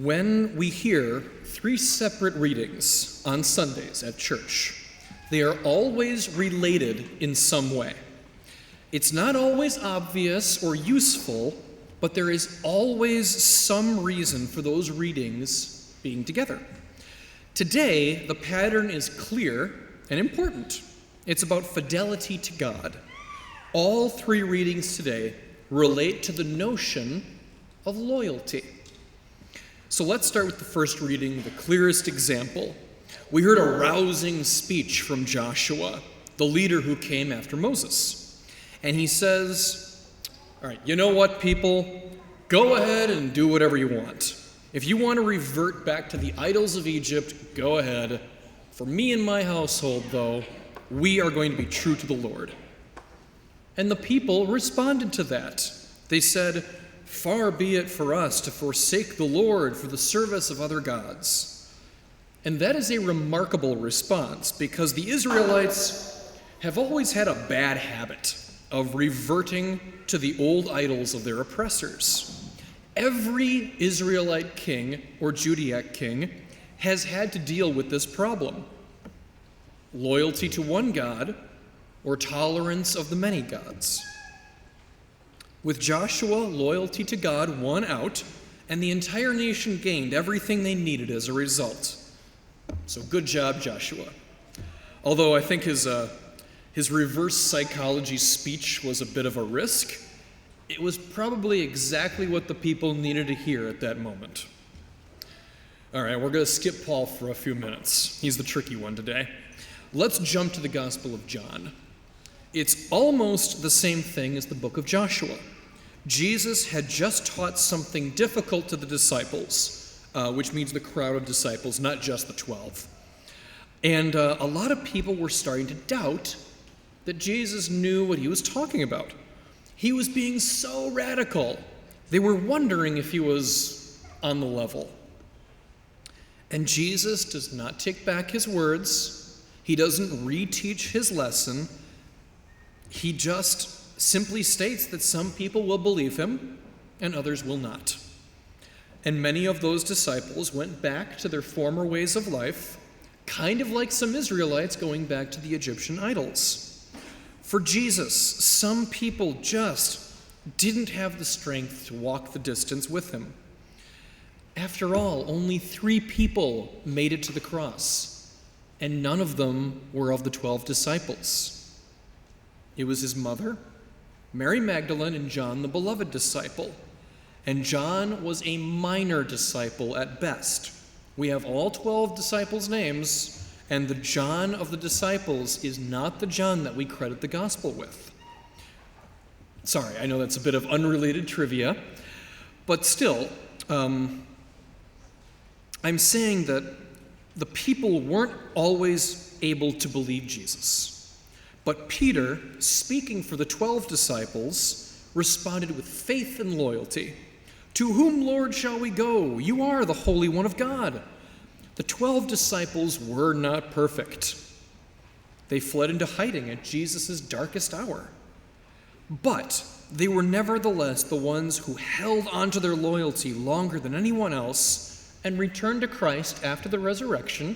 When we hear three separate readings on Sundays at church, they are always related in some way. It's not always obvious or useful, but there is always some reason for those readings being together. Today, the pattern is clear and important. It's about fidelity to God. All three readings today relate to the notion of loyalty. So let's start with the first reading, the clearest example. We heard a rousing speech from Joshua, the leader who came after Moses. And he says, all right, you know what, people? Go ahead and do whatever you want. If you want to revert back to the idols of Egypt, go ahead. For me and my household, though, we are going to be true to the Lord. And the people responded to that. They said, far be it for us to forsake the Lord for the service of other gods. And that is a remarkable response because the Israelites have always had a bad habit of reverting to the old idols of their oppressors. Every Israelite king or Judaic king has had to deal with this problem. Loyalty to one god or tolerance of the many gods. With Joshua, loyalty to God won out, and the entire nation gained everything they needed as a result. So good job, Joshua. Although I think his reverse psychology speech was a bit of a risk, it was probably exactly what the people needed to hear at that moment. All right, we're going to skip Paul for a few minutes. He's the tricky one today. Let's jump to the Gospel of John. It's almost the same thing as the book of Joshua. Jesus had just taught something difficult to the disciples, which means the crowd of disciples, not just the 12. And a lot of people were starting to doubt that Jesus knew what he was talking about. He was being so radical. They were wondering if he was on the level. And Jesus does not take back his words. He doesn't reteach his lesson. He just simply states that some people will believe him and others will not. And many of those disciples went back to their former ways of life, kind of like some Israelites going back to the Egyptian idols. For Jesus, some people just didn't have the strength to walk the distance with him. After all, only 3 people made it to the cross, and none of them were of the 12 disciples. It was his mother, Mary Magdalene, and John, the beloved disciple. And John was a minor disciple at best. We have all 12 disciples' names, and the John of the disciples is not the John that we credit the gospel with. Sorry, I know that's a bit of unrelated trivia, but still, I'm saying that the people weren't always able to believe Jesus. But Peter, speaking for the 12 disciples, responded with faith and loyalty. To whom, Lord, shall we go? You are the Holy One of God. The 12 disciples were not perfect. They fled into hiding at Jesus' darkest hour. But they were nevertheless the ones who held on to their loyalty longer than anyone else and returned to Christ after the resurrection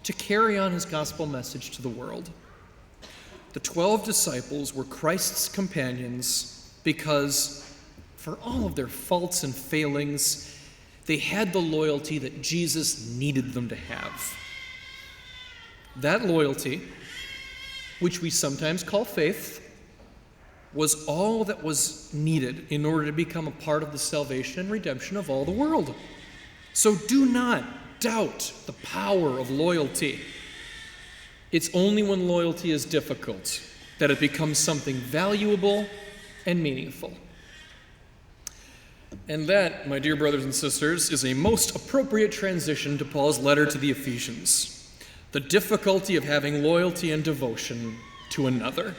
to carry on his gospel message to the world. The 12 disciples were Christ's companions because, for all of their faults and failings, they had the loyalty that Jesus needed them to have. That loyalty, which we sometimes call faith, was all that was needed in order to become a part of the salvation and redemption of all the world. So do not doubt the power of loyalty. It's only when loyalty is difficult that it becomes something valuable and meaningful. And that, my dear brothers and sisters, is a most appropriate transition to Paul's letter to the Ephesians, the difficulty of having loyalty and devotion to another.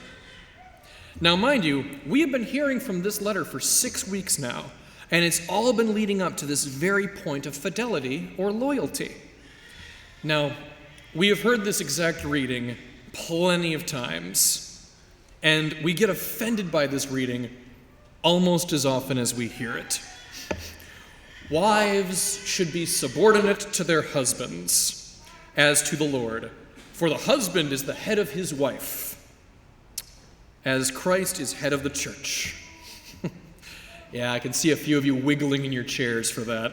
Now, mind you, we have been hearing from this letter for 6 weeks now, and it's all been leading up to this very point of fidelity or loyalty. Now, we have heard this exact reading plenty of times, and we get offended by this reading almost as often as we hear it. Wives should be subordinate to their husbands, as to the Lord. For the husband is the head of his wife, as Christ is head of the church. Yeah, I can see a few of you wiggling in your chairs for that.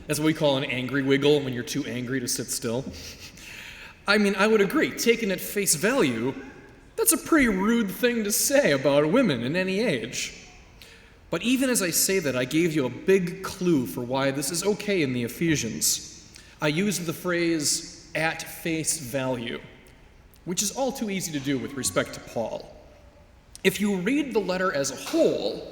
That's what we call an angry wiggle, when you're too angry to sit still. I mean, I would agree, taken at face value, that's a pretty rude thing to say about women in any age. But even as I say that, I gave you a big clue for why this is okay in the Ephesians. I used the phrase, at face value, which is all too easy to do with respect to Paul. If you read the letter as a whole,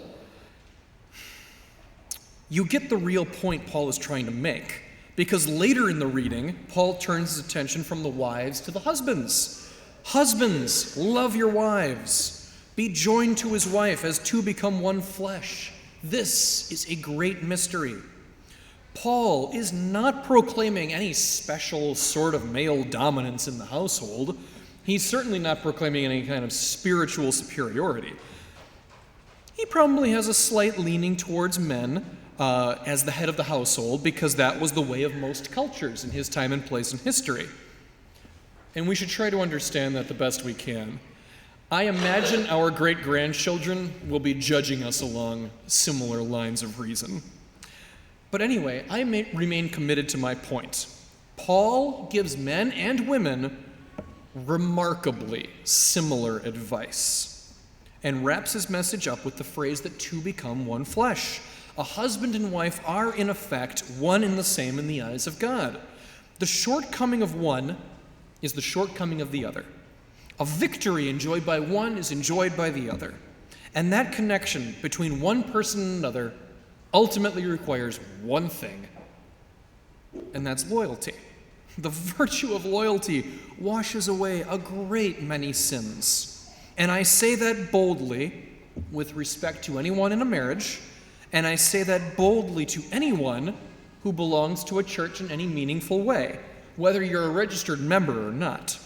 you get the real point Paul is trying to make, because later in the reading, Paul turns his attention from the wives to the husbands. Husbands, love your wives. Be joined to his wife as two become one flesh. This is a great mystery. Paul is not proclaiming any special sort of male dominance in the household. He's certainly not proclaiming any kind of spiritual superiority. He probably has a slight leaning towards men as the head of the household, because that was the way of most cultures in his time and place in history. And we should try to understand that the best we can. I imagine our great-grandchildren will be judging us along similar lines of reason. But anyway, I remain committed to my point. Paul gives men and women remarkably similar advice, and wraps his message up with the phrase that two become one flesh. A husband and wife are, in effect, one and the same in the eyes of God. The shortcoming of one is the shortcoming of the other. A victory enjoyed by one is enjoyed by the other. And that connection between one person and another ultimately requires one thing, and that's loyalty. The virtue of loyalty washes away a great many sins. And I say that boldly with respect to anyone in a marriage, and I say that boldly to anyone who belongs to a church in any meaningful way, whether you're a registered member or not.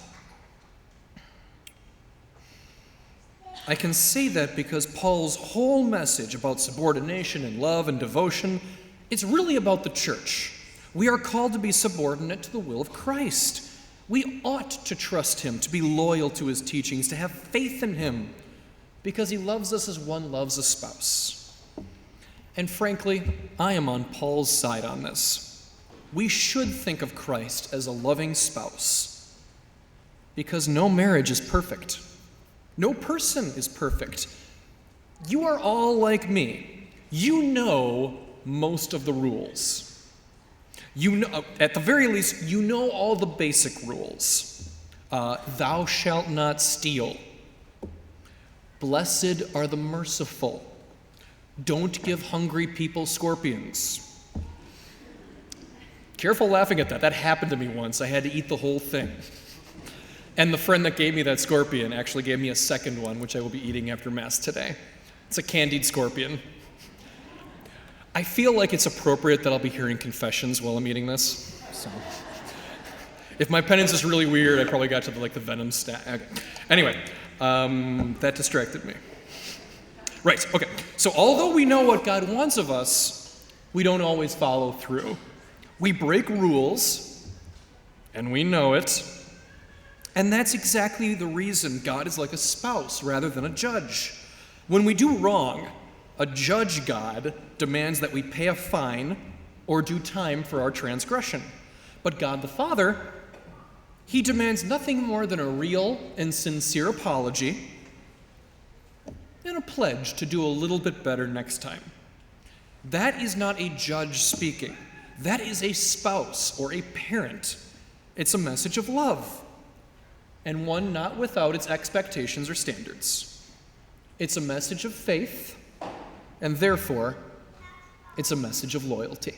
I can say that because Paul's whole message about subordination and love and devotion, it's really about the church. We are called to be subordinate to the will of Christ. We ought to trust him, to be loyal to his teachings, to have faith in him, because he loves us as one loves a spouse. And frankly, I am on Paul's side on this. We should think of Christ as a loving spouse, because no marriage is perfect. No person is perfect. You are all like me. You know most of the rules. You know, at the very least, you know all the basic rules. Thou shalt not steal. Blessed are the merciful. Don't give hungry people scorpions. Careful laughing at that. That happened to me once. I had to eat the whole thing. And the friend that gave me that scorpion actually gave me a second one, which I will be eating after Mass today. It's a candied scorpion. I feel like it's appropriate that I'll be hearing confessions while I'm eating this. So, if my penance is really weird, I probably got to the venom stat. Okay. Anyway, that distracted me. Right, okay. So although we know what God wants of us, we don't always follow through. We break rules, and we know it. And that's exactly the reason God is like a spouse rather than a judge. When we do wrong, a judge God demands that we pay a fine or do time for our transgression. But God the Father, he demands nothing more than a real and sincere apology and a pledge to do a little bit better next time. That is not a judge speaking. That is a spouse or a parent. It's a message of love, and one not without its expectations or standards. It's a message of faith, and therefore, it's a message of loyalty.